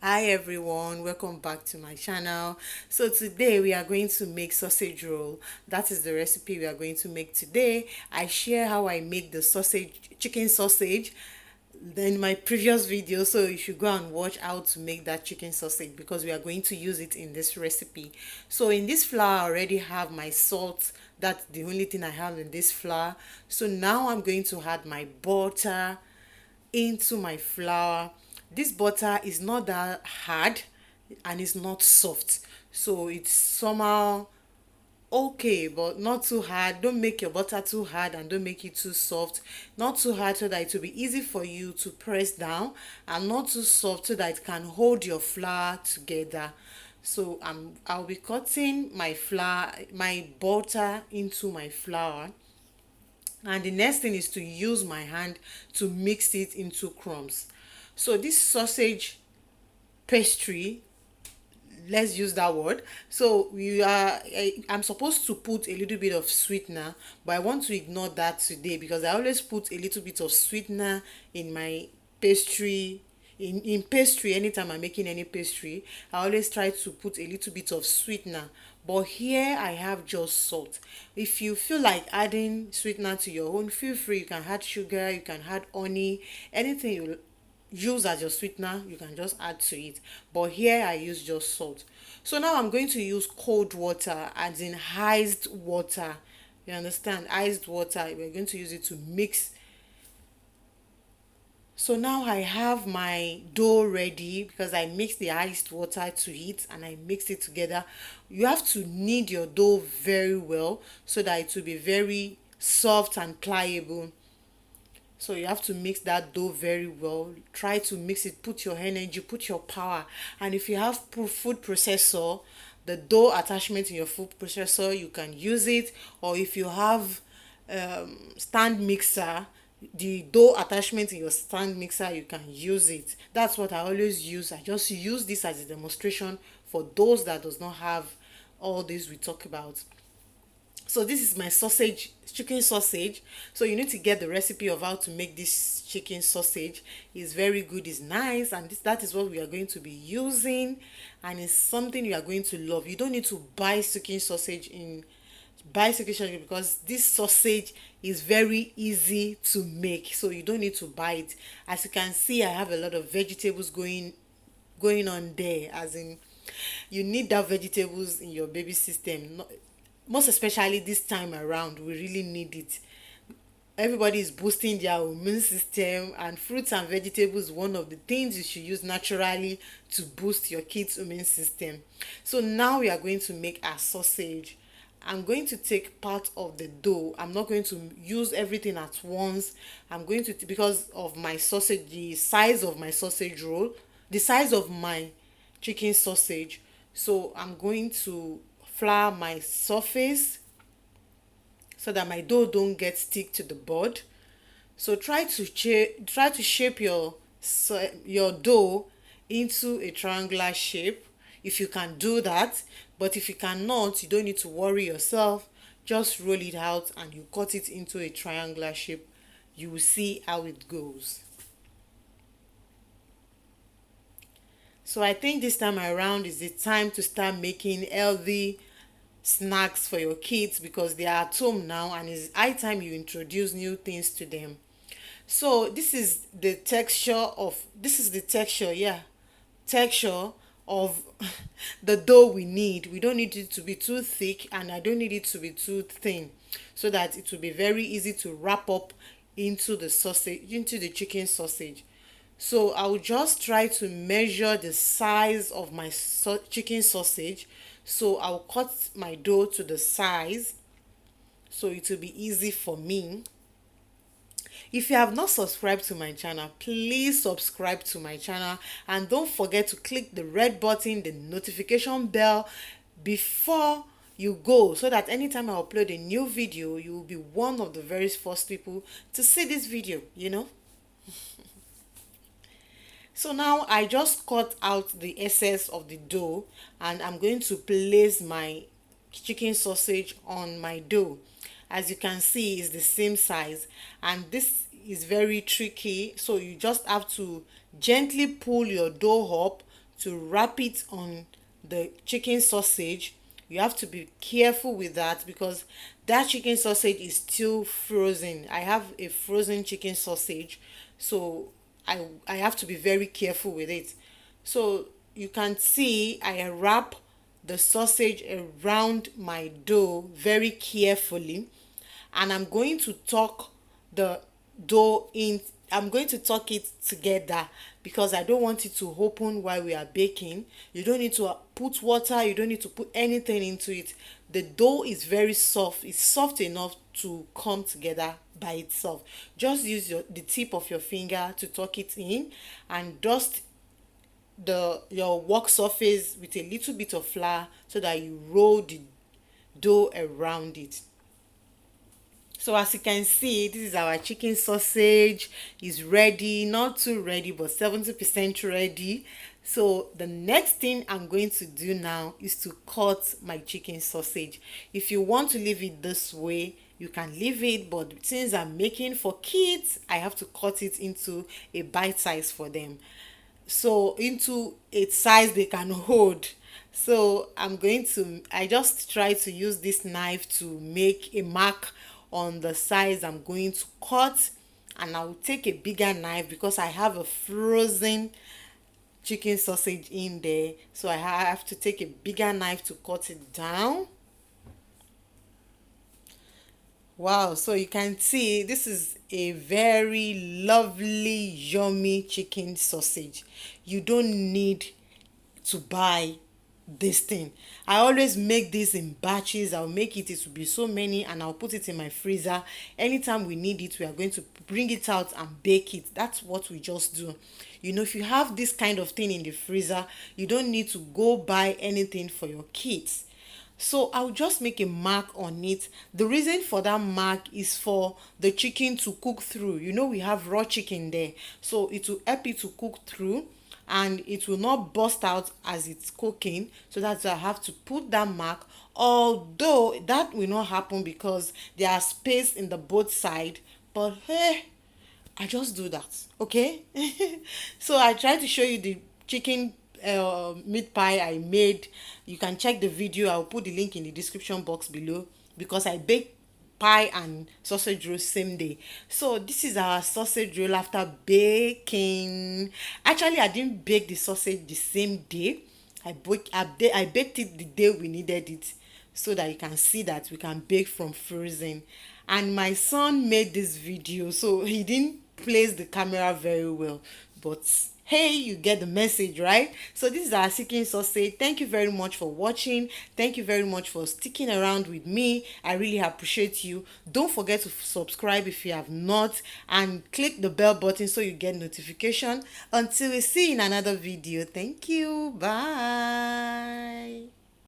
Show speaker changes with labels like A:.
A: Hi everyone, welcome back to my channel. So today we are going to make sausage roll. That is the recipe we are going to make today. I share how I make the chicken sausage in my previous video, so you should go and watch how to make that chicken sausage because we are going to use it in this recipe. So in this flour I already have my salt. That's the only thing I have in this flour. So now I'm going to add my butter into my flour. This butter is not that hard and it's not soft, so it's somehow okay, but not too hard. Don't make your butter too hard and don't make it too soft. Not too hard so that it will be easy for you to press down, and not too soft so that it can hold your flour together. So I'll be cutting my butter into my flour, and the next thing is to use my hand to mix it into crumbs. So this sausage pastry, let's use that word. So I'm supposed to put a little bit of sweetener, but I want to ignore that today because I always put a little bit of sweetener in my pastry. In pastry, anytime I'm making any pastry, I always try to put a little bit of sweetener, but here I have just salt. If you feel like adding sweetener to your own, feel free. You can add sugar, you can add honey, anything you use as your sweetener, you can just add to it. But here I use just salt. So now I'm going to use cold water, as in iced water. You understand? Iced water. We're going to use it to mix. So now I have my dough ready because I mixed the iced water to it and I mixed it together. You have to knead your dough very well so that it will be very soft and pliable. So you have to mix that dough very well. Try to mix it, put your energy, put your power. And if you have food processor, the dough attachment in your food processor, you can use it. Or if you have stand mixer, the dough attachment in your stand mixer, you can use it. That's what I always use. I just use this as a demonstration for those that does not have all this we talk about. So this is my chicken sausage. So you need to get the recipe of how to make this chicken sausage. It's very good, it's nice, and that is what we are going to be using, and it's something you are going to love. You don't need to buy chicken sausage because this sausage is very easy to make, so you don't need to buy it. As you can see, I have a lot of vegetables going on there, as in you need that vegetables in your baby system. Most especially this time around, we really need it. Everybody is boosting their immune system, and fruits and vegetables, one of the things you should use naturally to boost your kids immune system. So now we are going to make our sausage. I'm going to take part of the dough. I'm not going to use everything at once. I'm going to, because of my sausage, the size of my sausage roll, the size of my chicken sausage. So I'm going to flour my surface so that my dough don't get stick to the board. So try to shape your dough into a triangular shape if you can do that. But if you cannot, you don't need to worry yourself. Just roll it out and you cut it into a triangular shape. You will see how it goes. So I think this time around is the time to start making healthy snacks for your kids because they are at home now, and it's high time you introduce new things to them. So this is the texture, yeah, texture of the dough we need. We don't need it to be too thick, and I don't need it to be too thin, so that it will be very easy to wrap up into the chicken sausage. So I will just try to measure the size of my chicken sausage. So I'll cut my dough to the size so it will be easy for me. If you have not subscribed to my channel, please subscribe to my channel, and don't forget to click the red button, the notification bell, before you go, so that anytime I upload a new video, you will be one of the very first people to see this video. So now I just cut out the excess of the dough, and I'm going to place my chicken sausage on my dough. As you can see, it's the same size, and this is very tricky, so you just have to gently pull your dough up to wrap it on the chicken sausage. You have to be careful with that because that chicken sausage is still frozen. I have a frozen chicken sausage, so I have to be very careful with it. So you can see I wrap the sausage around my dough very carefully, and I'm going to tuck the dough in. I'm going to tuck it together because I don't want it to open while we are baking. You don't need to put water, you don't need to put anything into it. The dough is very soft. It's soft enough to come together by itself. Just use the tip of your finger to tuck it in and dust your work surface with a little bit of flour so that you roll the dough around it. So as you can see, this is our chicken sausage. Is ready, not too ready, but 70% ready. So the next thing I'm going to do now is to cut my chicken sausage. If you want to leave it this way, you can leave it, but since I'm making for kids, I have to cut it into a bite size for them, so into a size they can hold. So I just try to use this knife to make a mark on the size I'm going to cut, and I'll take a bigger knife because I have a frozen chicken sausage in there, so I have to take a bigger knife to cut it down. Wow, so you can see this is a very lovely, yummy chicken sausage. You don't need to buy this thing. I always make this in batches. I'll make it, it will be so many, and I'll put it in my freezer. Anytime we need it, we are going to bring it out and bake it. That's what we just do. If you have this kind of thing in the freezer, you don't need to go buy anything for your kids. So I'll just make a mark on it. The reason for that mark is for the chicken to cook through. We have raw chicken there, so it will help it to cook through and it will not burst out as it's cooking. So that's why I have to put that mark, although that will not happen because there are space in the both side. But hey, I just do that, okay? So I try to show you the chicken meat pie I made. You can check the video. I'll put the link in the description box below because I baked pie and sausage roll same day. So this is our sausage roll after baking. Actually, I didn't bake the sausage the same day. I baked it the day we needed it so that you can see that we can bake from frozen. And my son made this video, so he didn't place the camera very well, but hey, you get the message, right? So this is our chicken sausage. Thank you very much for watching. Thank you very much for sticking around with me. I really appreciate you. Don't forget to subscribe if you have not, and click the bell button so you get notification. Until we see you in another video. Thank you. Bye.